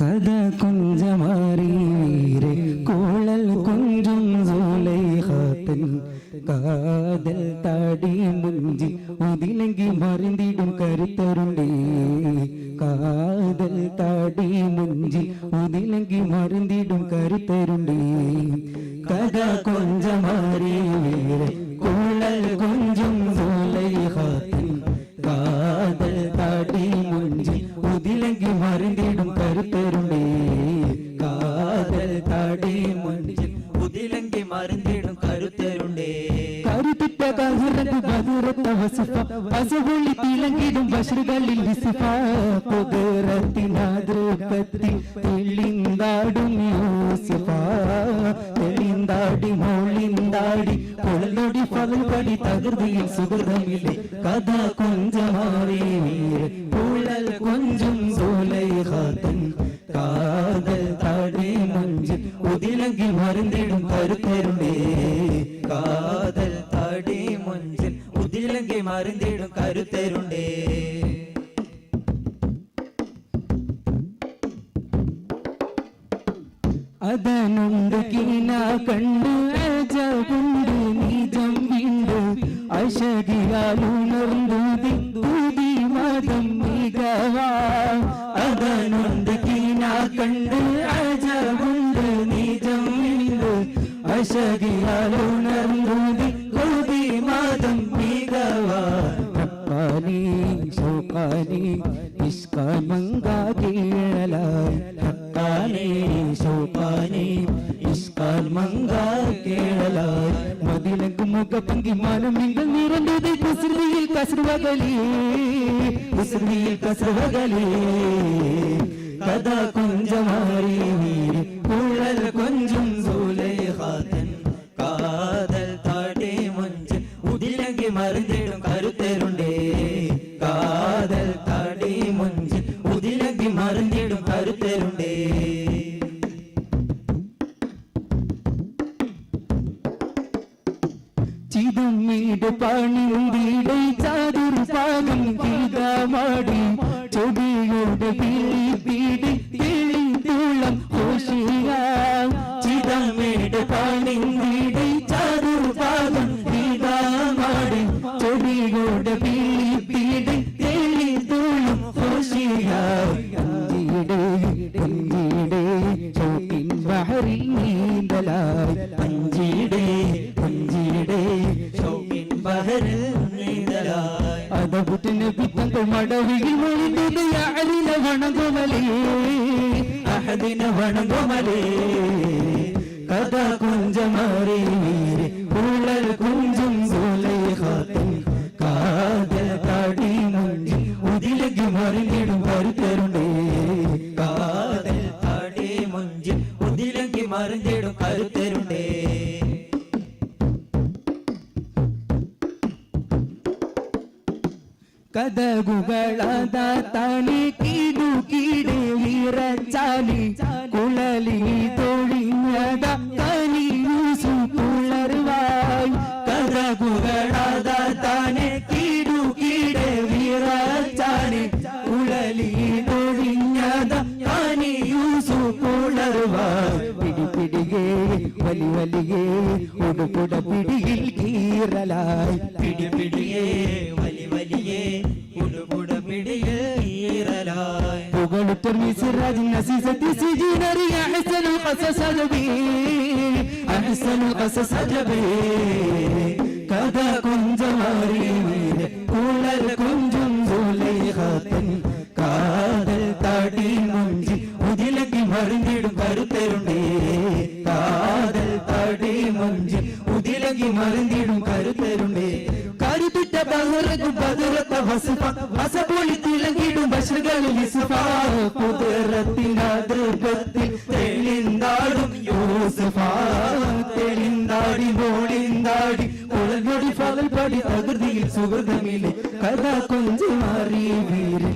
കഥ കുഞ്ചമാറിയേ കോളൽ കുഞ്ചും സുലൈഖാത്തൻ കാതൽ താടി മുഞ്ചി ഒതിലെങ്കി മറിന്തിടും കരുത്തരുണ്ടേ കാതൽ താടി മുഞ്ചി ഒതിലെങ്കി മറിന്തിടും കരുത്തരുണ്ടേ കഥ കുഞ്ചമാറിയേ കോളൽ കുഞ്ചും സുലൈഖാത്തൻ കാതൽ താടി മുഞ്ചി ഒതിലെങ്കി മറിന്തിടും കരുത്തരുണ്ടേ കാതൽ താടി മുഞ്ചി ഒതിലെങ്കി മറിന്തിടും കരുത്തരുണ്ടേ കരുത്തിട്ട കഹുറത്ത് ബദുറത്ത വസിഫ അസഹുളി തിളങ്ങിടും ബഷറുകളിൽ വിസിഫ കുതിരത്തിനാതൃപത്തി തെളിന്താടും യൂസിഫ തെളിന്താടി മോളിന്താടി കൊളലൊടി പകൽപടി തകൃതിയിൽ സുഹൃതമില്ലേ കഥ കുഞ്ചമാറി കുഴൽ കുഞ്ചും സുലൈഖാത്തൻ കാതൽ താടി മുഞ്ചി ഒതിലെങ്കി മറിന്തിടും കരുത്തരുണ്ടേ കാതൽ താടി മുഞ്ചിൽ ഒതിലെങ്കി മറിന്തിടും കരുത്തരുണ്ടേ അതനുണ്ട് കീന കണ്ട് അജബുണ്ട് നിജം വിണ്ട് അശകിയാലുണർന്നു ദൂതി മതം മികവാ അതനുണ്ട് കീന കണ്ട് അജബുണ്ട് നിജം വിണ്ട് അശകിയാലുണർന്നു ദൂതി മതം മികവാ ഹക്കാനി ശൗഖാനി ഇഷ്കാൻ മങ്കാ കീഴലായി ഹക്കാനി ശൗഖാനി ഇഷ്കാൻ മങ്കാ കീഴലായി മദിലക്ക് മുഖപങ്കി മാനം നിങ്ങൾ നിറഞ്ഞത് കുസൃതിയിൽ കസ്റുവകളി കുസൃതിയിൽ കസ്റുവകളി കഥ കുഞ്ചമാറി കുഴൽ കുഞ്ചും സുലൈഖാത്തൻ കാതൽ താടി മുഞ്ചിൽ ഒതിലെങ്കി മറിന്തിടും കരുത്തരുണ്ടേ കാതൽ താടി മുഞ്ചിൽ ഒതിലെങ്കി മറിന്തിടും കരുത്തരുണ്ടേ ചിതുമ്മീട് പണിന്തിടെ ചാതുർ പാകം ഗീതമാടി ചൊടിയുടെ പിളി പിടി പിളി തുളം ഹോഷിയ ചിതമ്മീട് പണിന്തിടെ ചാതുർ പാകം ഗീതമാടി ചൊടിയുടെ പിളി പിടി പിളി തുളം ഹോഷിയ അഞ്ചിടെ അഞ്ചിടെ ചോട്ടിൻ ബഹറിൽ നീന്തലായി അഞ്ചിടെ അഞ്ചിടെ ചോട്ടിൻ ബഹറിൽ നീന്തലായി അതപുറ്റിന് പിത്തങ്ങൾ മടവിയിൽ മൊഴിന്തത് അഹദിന വണങ്ങുമലേ അഹദിന വണങ്ങുമലേ കഥ കുഞ്ചമാറി കുഴൽ കുഞ്ചും സുലൈഖാത്തൻ കാതൽ താടി മുഞ്ചി ഒതിലെങ്കി മറിഞ്ഞിടും കരുത്തരുണ്ടേ കാതൽ താടി മുഞ്ചി ഒതിലെങ്കി മറിഞ്ഞിടും കരുത്തരുണ്ടേ കഥകുകളാത തണി കീടു കീടെ വിറച്ചാലി കുളലി തൊഴിഞ്ഞത കനിയൂസു പുളർവായി കഥകുകളാത തണി കീടു കീടെ വിറച്ചാലി കുളലി തൊഴിഞ്ഞത കനിയൂസു പുളർവായി പിടി പിടികേ വലി വലിയേ ഉടുപുട പിടിയിൽ കീറലായി പിടി പിടിയേ വലി വലിയേ ഉടുപുട പിടിയിൽ കീറലായി പുകളുറ്റർ മിസ്റാജ് നസീസത്തി സിജീനറി അഹ്സനുൽ ഖസസ് അജബി അഹ്സനുൽ ഖസസ് അജബി കഥ കുഞ്ചമാറി കുഴൽ കുഞ്ചും സുലൈഖാത്തൻ കാതൽ താടി മുഞ്ചി ഒതിലെങ്കി മറിഞ്ഞിടും കരുത്തരുണ്ടേ കാതൽ താടി മുഞ്ചി ഒതിലെങ്കി മറിഞ്ഞിടും കരുത്തരുണ്ടേ കരുത്തിട്ട ബഹുറത്ത് ബദുറത്ത വസിഫ അസപൊളി തിളങ്ങിടും ബഷറുകളിൽ വിസിഫ കുതിരത്തിനാതൃപത്തിൽ തെളിന്താടും യൂസുഫ തെളിന്താടി മോളിന്താടി കുളനൊടി പകൽപടി തകൃതിയിൽ സുഹൃതമില്ലേ കഥ കുഞ്ചമാറി വീര്